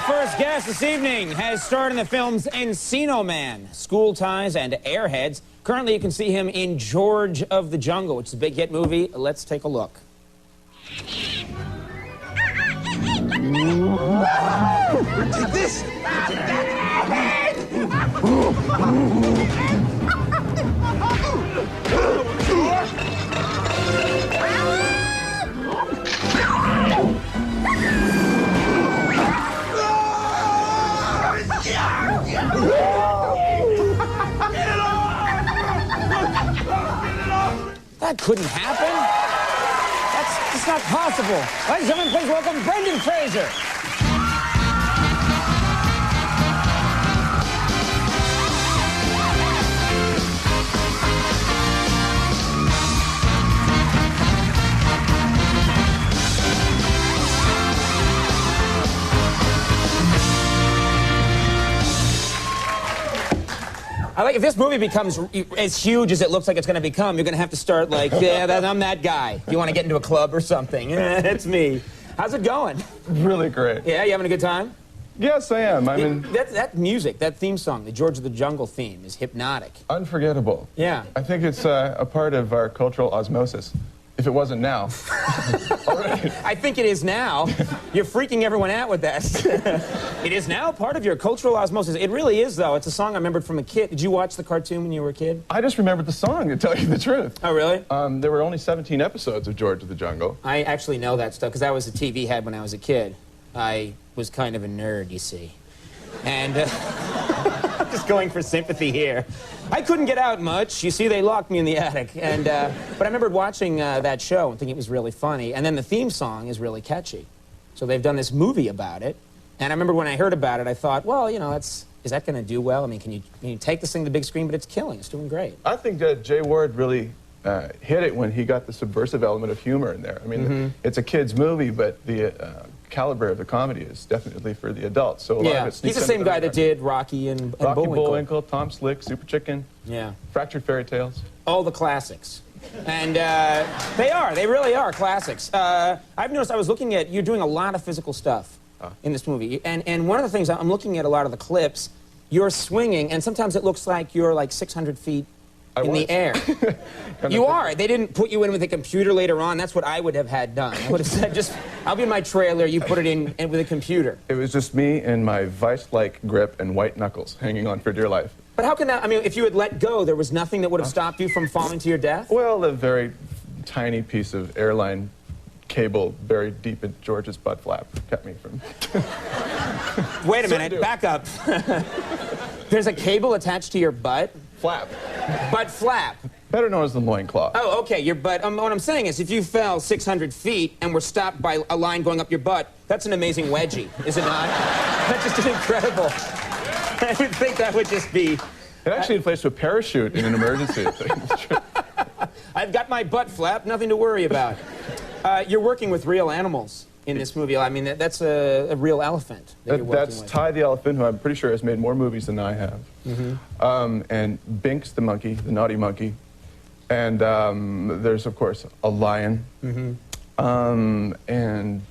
first guest this evening has starred in the films Encino Man, School Ties, and Airheads. Currently, you can see him in George of the Jungle, which is a big hit movie. Let's take a look. Take this! That couldn't happen. That's just not possible. Ladies and gentlemen, please welcome Brendan Fraser. I like if this movie becomes as huge as it looks like it's going to become, you're going to have to start like, yeah, I'm that guy. You want to get into a club or something? That's me. How's it going? Really great. Yeah, you having a good time? Yes, I am. I mean, that music, that theme song, the George of the Jungle theme, is hypnotic. Unforgettable. Yeah. I think it's a part of our cultural osmosis. If it wasn't now. Already. I think it is now. You're freaking everyone out with that. It is now part of your cultural osmosis. It really is, though. It's a song I remembered from a kid. Did you watch the cartoon when you were a kid? I just remembered the song, to tell you the truth. Oh, really? There were only 17 episodes of George of the Jungle. I actually know that stuff, because that was a TV head when I was a kid. I was kind of a nerd, you see. And, just going for sympathy here. I couldn't get out much. You see, they locked me in the attic. And, but I remembered watching that show and thinking it was really funny. And then the theme song is really catchy. So they've done this movie about it. And I remember when I heard about it, I thought, well, you know, is that going to do well? I mean, can you take this thing to the big screen? But it's killing. It's doing great. I think that Jay Ward really hit it when he got the subversive element of humor in there. I mean, it's a kid's movie, but the caliber of the comedy is definitely for the adults. So a lot of it sneaks he's the same guy that did Rocky and Bullwinkle, Tom Slick, Super Chicken, Fractured Fairy Tales. All the classics. And they really are classics. I've noticed, I was looking at, you're doing a lot of physical stuff in this movie. And one of the things, I'm looking at a lot of the clips, you're swinging, and sometimes it looks like you're like 600 feet in the air. You are. They didn't put you in with a computer later on. That's what I would have had done. I would have said, just, I'll be in my trailer, you put it in with a computer. It was just me and my vice-like grip and white knuckles hanging on for dear life. But how can that, I mean, if you had let go, there was nothing that would have stopped you from falling to your death? Well, a very tiny piece of airline cable buried deep in George's butt flap kept me from... Wait a minute, back up. There's a cable attached to your butt? Flap. Butt flap. Better known as the loincloth. Oh, okay, your butt. What I'm saying is, if you fell 600 feet and were stopped by a line going up your butt, that's an amazing wedgie, is it not? That's just incredible. I would think that would just be... It actually inflates to a parachute in an emergency. I've got my butt flap, nothing to worry about. You're working with real animals in this movie. I mean, that's a real elephant that you're working with. Ty the elephant, who I'm pretty sure has made more movies than I have. And Binks the monkey, the naughty monkey. And there's, of course, a lion. And...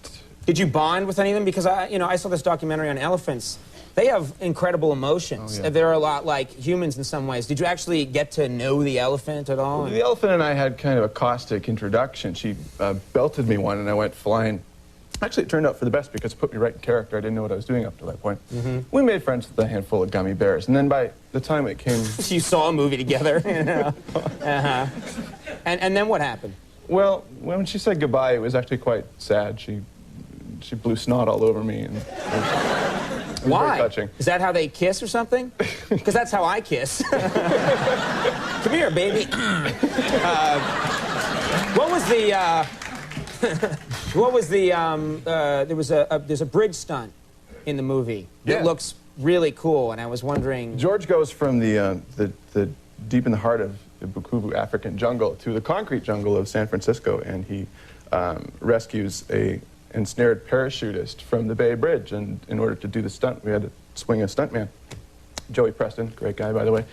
Did you bond with any of them? Because I saw this documentary on elephants. They have incredible emotions. Oh, yeah. They're a lot like humans in some ways. Did you actually get to know the elephant at all? The elephant and I had kind of a caustic introduction. She belted me one, and I went flying. Actually, it turned out for the best because it put me right in character. I didn't know what I was doing up to that point. We made friends with a handful of gummy bears, and then by the time it came... You saw a movie together, you know? And then what happened? Well, when she said goodbye, it was actually quite sad. She blew snot all over me, and it was very touching. Is that how they kiss or something? Because that's how I kiss. Come here, baby. There's a bridge stunt in the movie that looks really cool, and I was wondering... George goes from the deep in the heart of the Bukubu African jungle to the concrete jungle of San Francisco, and he rescues a ensnared parachutist from the Bay Bridge, and in order to do the stunt, we had to swing a stuntman. Joey Preston, great guy, by the way,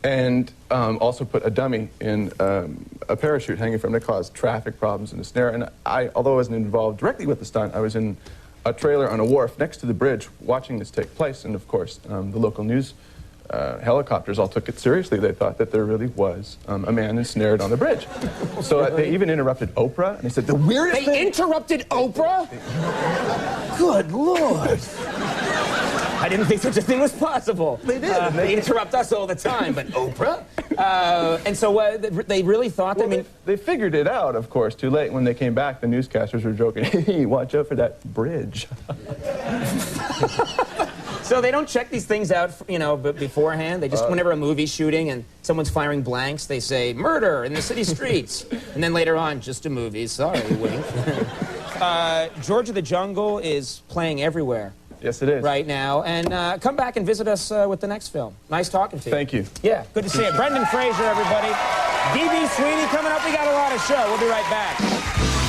and also put a dummy in a parachute hanging from it, caused traffic problems in the snare. And although I wasn't involved directly with the stunt, I was in a trailer on a wharf next to the bridge watching this take place. And of course, the local news helicopters all took it seriously. They thought that there really was a man ensnared on the bridge. So they even interrupted Oprah, and they said, the weirdest thing... They interrupted Oprah? Good Lord. I didn't think such a thing was possible. They did. They interrupt us all the time, but Oprah? And so they really thought that... Well, they figured it out, of course, too late. When they came back, the newscasters were joking, hey, watch out for that bridge. So they don't check these things out, you know, beforehand? They just, whenever a movie's shooting and someone's firing blanks, they say, murder in the city streets. And then later on, just a movie, sorry, wink. George of the Jungle is playing everywhere. Yes, it is. Right now. And come back and visit us with the next film. Nice talking to you. Thank you. Yeah, good to see you. Brendan Fraser, everybody. D.B. Sweeney coming up. We got a lot of show. We'll be right back.